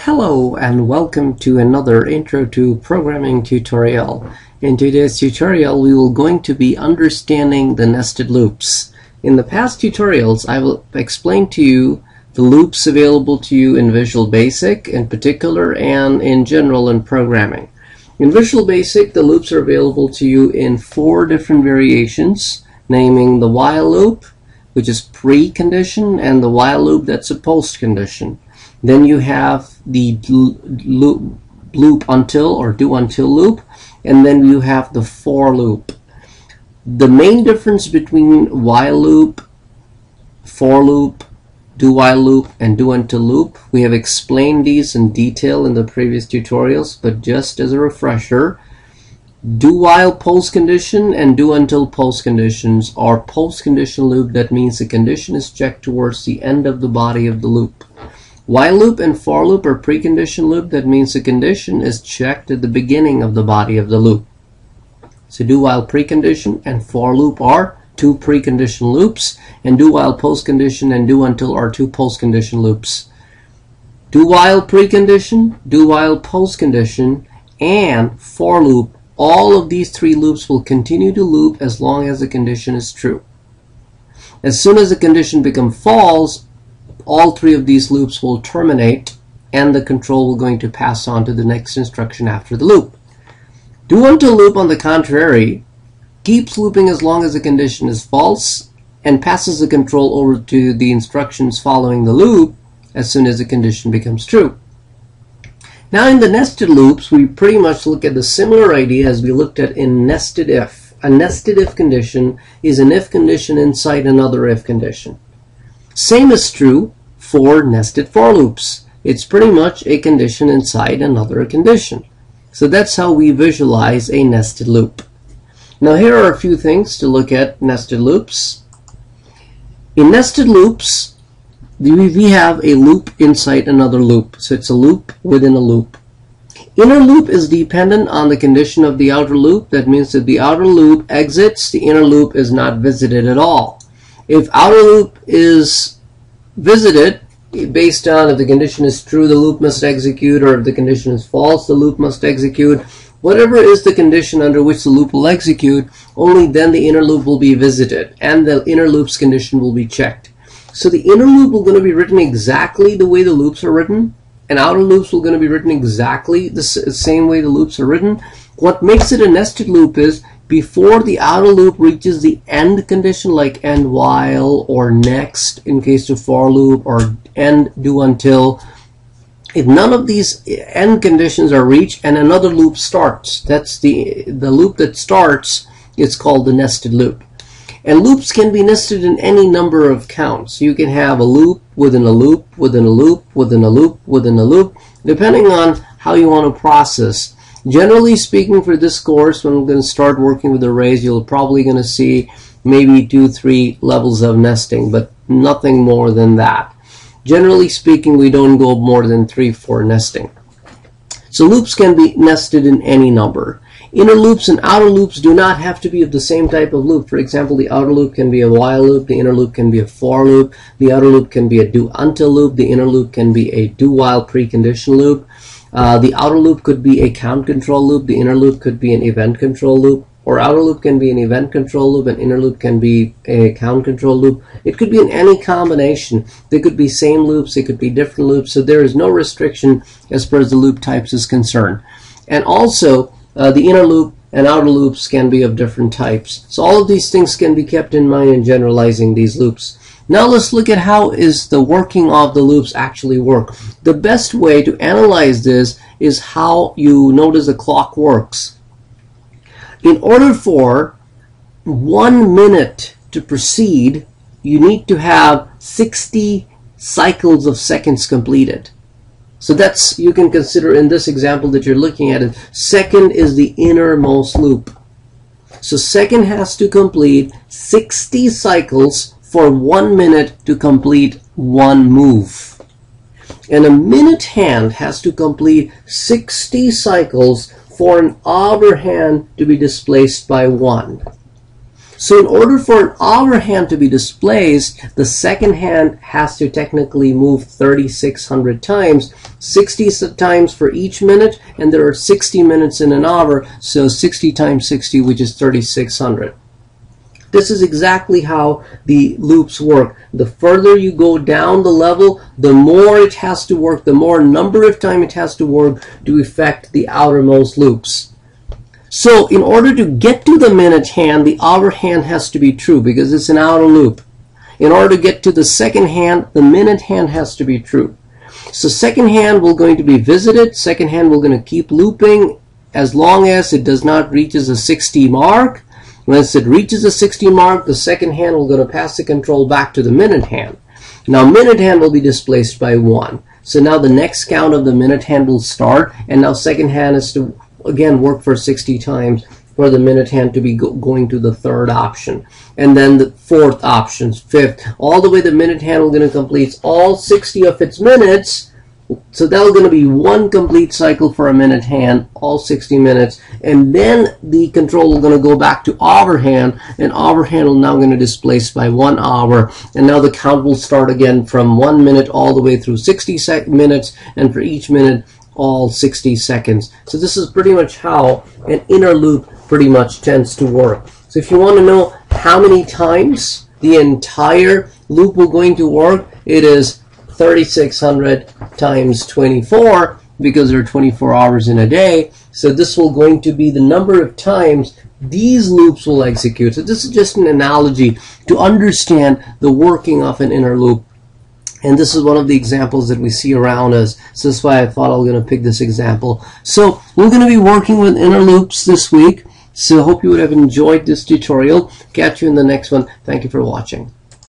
Hello and welcome to another Intro to Programming tutorial. In today's tutorial we will going to be understanding the nested loops. In the past tutorials I will explain to you the loops available to you in Visual Basic in particular and in general in programming. In Visual Basic the loops are available to you in 4 different variations, naming the while loop, which is pre-condition, and the while loop that's a post-condition. Then you have the loop until or do until loop, and then you have the for loop. The main difference between while loop, for loop, do while loop, and do until loop, we have explained these in detail in the previous tutorials, but just as a refresher, do while post condition and do until post conditions are post condition loop. That means the condition is checked towards the end of the body of the loop. While loop and for loop are precondition loop. That means the condition is checked at the beginning of the body of the loop. So do while precondition and for loop are 2 precondition loops, and do while postcondition and do until are 2 postcondition loops. Do while precondition, do while postcondition, and for loop, all of these 3 loops will continue to loop as long as the condition is true. As soon as the condition becomes false, all 3 of these loops will terminate and the control will going to pass on to the next instruction after the loop. Do until loop, on the contrary, keeps looping as long as the condition is false and passes the control over to the instructions following the loop as soon as the condition becomes true. Now in the nested loops we pretty much look at the similar idea as we looked at in nested if. A nested if condition is an if condition inside another if condition. Same is true for nested for loops. It's pretty much a condition inside another condition. So that's how we visualize a nested loop. Now here are a few things to look at nested loops. In nested loops, we have a loop inside another loop. So it's a loop within a loop. Inner loop is dependent on the condition of the outer loop. That means that the outer loop exits, the inner loop is not visited at all. If outer loop is visited, based on if the condition is true, the loop must execute, or if the condition is false, the loop must execute. Whatever is the condition under which the loop will execute, only then the inner loop will be visited, and the inner loop's condition will be checked. So the inner loop will going to be written exactly the way the loops are written, and outer loops will going to be written exactly the same way the loops are written. What makes it a nested loop is before the outer loop reaches the end condition, like end while or next in case of for loop, or end do until, if none of these end conditions are reached and another loop starts, that's the loop that starts is called the nested loop. And loops can be nested in any number of counts. You can have a loop within a loop within a loop within a loop within a loop, depending on how you want to process. Generally speaking, for this course, when I'm going to start working with arrays, you're probably going to see maybe 2-3 levels of nesting, but nothing more than that. Generally speaking, we don't go more than 3-4 nesting. So loops can be nested in any number. Inner loops and outer loops do not have to be of the same type of loop. For example, the outer loop can be a while loop, the inner loop can be a for loop, the outer loop can be a do until loop, the inner loop can be a do while precondition loop. The outer loop could be a count control loop, the inner loop could be an event control loop, or outer loop can be an event control loop and inner loop can be a count control loop. It could be in any combination. They could be same loops, they could be different loops, so there is no restriction as far as the loop types is concerned. And also the inner loop and outer loops can be of different types. So all of these things can be kept in mind in generalizing these loops. Now let's look at how is the working of the loops actually work. The best way to analyze this is how you notice the clock works. In order for 1 minute to proceed, you need to have 60 cycles of seconds completed. So that's, you can consider in this example that you're looking at it, second is the innermost loop. So second has to complete 60 cycles for 1 minute to complete one move. And a minute hand has to complete 60 cycles for an outer hand to be displaced by 1. So in order for an hour hand to be displaced, the second hand has to technically move 3,600 times, 60 times for each minute, and there are 60 minutes in an hour, so 60 times 60, which is 3,600. This is exactly how the loops work. The further you go down the level, the more it has to work, the more number of time it has to work to affect the outermost loops. So in order to get to the minute hand, the hour hand has to be true because it's an outer loop. In order to get to the second hand, the minute hand has to be true. So second hand we're going to be visited. Second hand we're going to keep looping as long as it does not reaches a 60 mark. Once it reaches the 60 mark, the second hand will go to pass the control back to the minute hand. Now minute hand will be displaced by 1. So now the next count of the minute hand will start, and now second hand is to again work for 60 times for the minute hand to be going to the third option. And then the fourth option, fifth, all the way the minute hand will going to complete all 60 of its minutes. So that's going to be one complete cycle for a minute hand, all 60 minutes, and then the control is going to go back to hour hand, and hour hand will now going to displace by 1 hour, and now the count will start again from 1 minute all the way through 60 minutes, and for each minute all 60 seconds. So this is pretty much how an inner loop pretty much tends to work. So if you want to know how many times the entire loop will going to work, it is 3,600 times 24 because there are 24 hours in a day. So this will going to be the number of times these loops will execute. So this is just an analogy to understand the working of an inner loop. And this is one of the examples that we see around us. So that's why I thought I was going to pick this example. So we're going to be working with inner loops this week. So I hope you would have enjoyed this tutorial. Catch you in the next one. Thank you for watching.